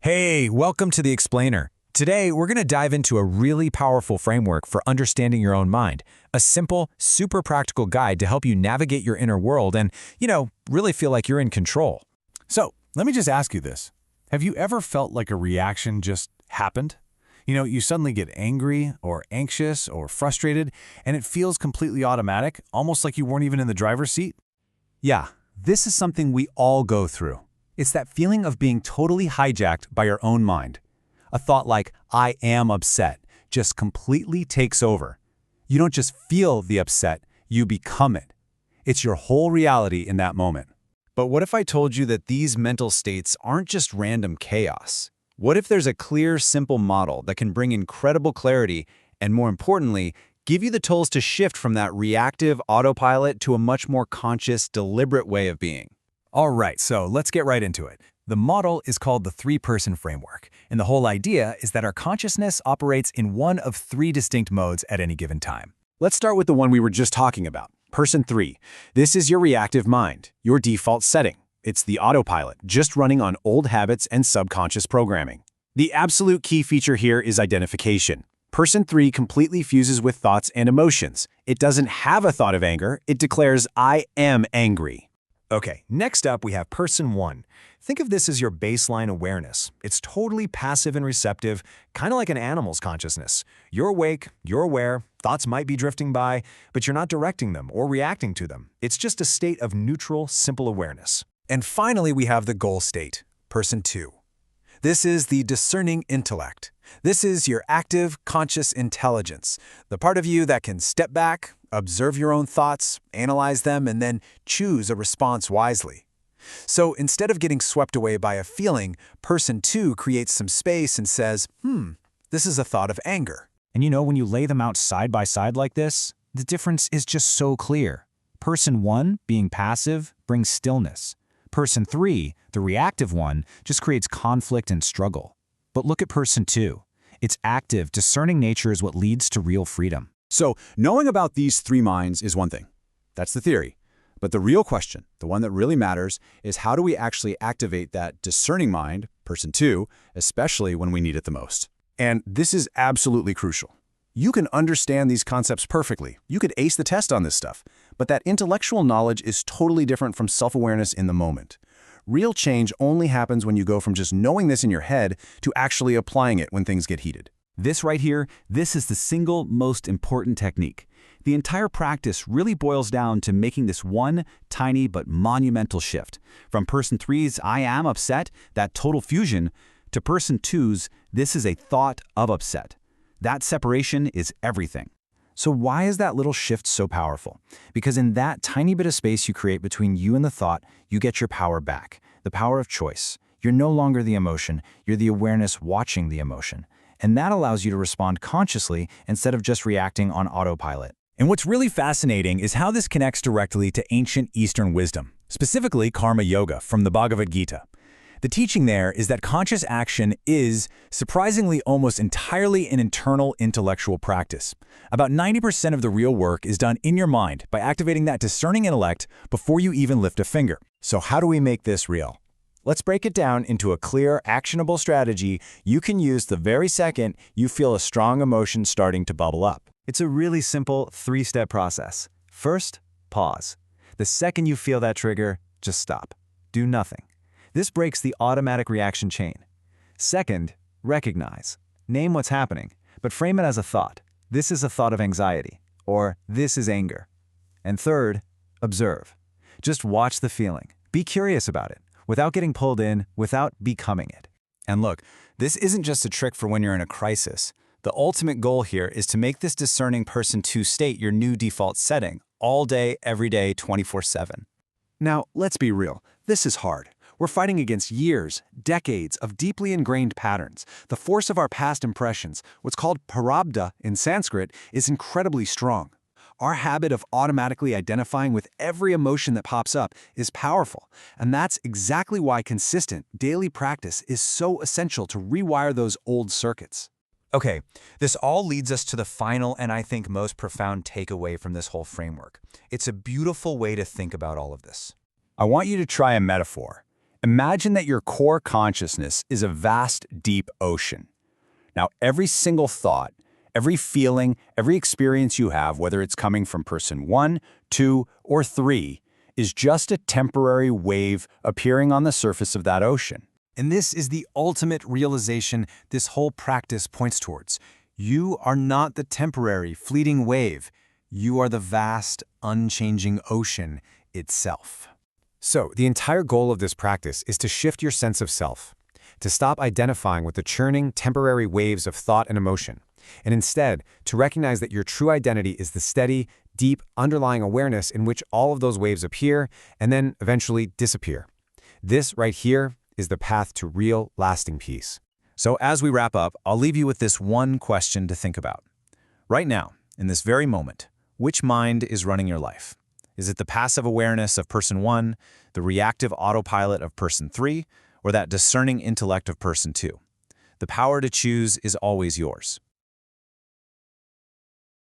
Hey, welcome to The Explainer. Today, we're going to dive into a really powerful framework for understanding your own mind, a simple, super practical guide to help you navigate your inner world and, really feel like you're in control. So, let me just ask you this. Have you ever felt like a reaction just happened? You suddenly get angry or anxious or frustrated, and it feels completely automatic, almost like you weren't even in the driver's seat? Yeah, this is something we all go through. It's that feeling of being totally hijacked by your own mind. A thought like, I am upset, just completely takes over. You don't just feel the upset, you become it. It's your whole reality in that moment. But what if I told you that these mental states aren't just random chaos? What if there's a clear, simple model that can bring incredible clarity and, more importantly, give you the tools to shift from that reactive autopilot to a much more conscious, deliberate way of being? All right, so let's get right into it. The model is called the three-person framework, and the whole idea is that our consciousness operates in one of three distinct modes at any given time. Let's start with the one we were just talking about, person 3. This is your reactive mind, your default setting. It's the autopilot, just running on old habits and subconscious programming. The absolute key feature here is identification. Person 3 completely fuses with thoughts and emotions. It doesn't have a thought of anger, it declares, I am angry. Okay, next up we have person 1. Think of this as your baseline awareness. It's totally passive and receptive, kind of like an animal's consciousness. You're awake, you're aware, thoughts might be drifting by, but you're not directing them or reacting to them. It's just a state of neutral, simple awareness. And finally, we have the goal state, person 2. This is the discerning intellect. This is your active, conscious intelligence, the part of you that can step back, observe your own thoughts, analyze them, and then choose a response wisely. So instead of getting swept away by a feeling, person 2 creates some space and says, this is a thought of anger. And when you lay them out side by side like this, the difference is just so clear. Person 1, being passive, brings stillness. Person 3, the reactive one, just creates conflict and struggle. But look at person 2. Its active, discerning nature is what leads to real freedom. So, knowing about these three minds is one thing. That's the theory. But the real question, the one that really matters, is how do we actually activate that discerning mind, person 2, especially when we need it the most? And this is absolutely crucial. You can understand these concepts perfectly. You could ace the test on this stuff. But that intellectual knowledge is totally different from self-awareness in the moment. Real change only happens when you go from just knowing this in your head to actually applying it when things get heated. This right here, this is the single most important technique. The entire practice really boils down to making this one tiny but monumental shift. From person 3's I am upset, that total fusion, to person 2's this is a thought of upset. That separation is everything. So why is that little shift so powerful? Because in that tiny bit of space you create between you and the thought, you get your power back, the power of choice. You're no longer the emotion, you're the awareness watching the emotion. And that allows you to respond consciously instead of just reacting on autopilot. And what's really fascinating is how this connects directly to ancient Eastern wisdom, specifically karma yoga from the Bhagavad Gita. The teaching there is that conscious action is, surprisingly, almost entirely an internal intellectual practice. About 90% of the real work is done in your mind by activating that discerning intellect before you even lift a finger. So how do we make this real? Let's break it down into a clear, actionable strategy you can use the very second you feel a strong emotion starting to bubble up. It's a really simple 3-step process. First, pause. The second you feel that trigger, just stop. Do nothing. This breaks the automatic reaction chain. Second, recognize. Name what's happening, but frame it as a thought. This is a thought of anxiety, or this is anger. And third, observe. Just watch the feeling. Be curious about it, without getting pulled in, without becoming it. And look, this isn't just a trick for when you're in a crisis. The ultimate goal here is to make this discerning person 2 state your new default setting, all day, every day, 24/7. Now, let's be real. This is hard. We're fighting against years, decades of deeply ingrained patterns. The force of our past impressions, what's called prarabdha in Sanskrit, is incredibly strong. Our habit of automatically identifying with every emotion that pops up is powerful, and that's exactly why consistent, daily practice is so essential to rewire those old circuits. Okay, this all leads us to the final and I think most profound takeaway from this whole framework. It's a beautiful way to think about all of this. I want you to try a metaphor. Imagine that your core consciousness is a vast, deep ocean. Now, every single thought, every feeling, every experience you have, whether it's coming from person 1, 2, or 3, is just a temporary wave appearing on the surface of that ocean. And this is the ultimate realization this whole practice points towards. You are not the temporary, fleeting wave. You are the vast, unchanging ocean itself. So, the entire goal of this practice is to shift your sense of self, to stop identifying with the churning, temporary waves of thought and emotion, and instead to recognize that your true identity is the steady, deep, underlying awareness in which all of those waves appear and then eventually disappear. This right here is the path to real, lasting peace. So as we wrap up, I'll leave you with this one question to think about. Right now, in this very moment, which mind is running your life? Is it the passive awareness of person 1, the reactive autopilot of person 3, or that discerning intellect of person 2? The power to choose is always yours.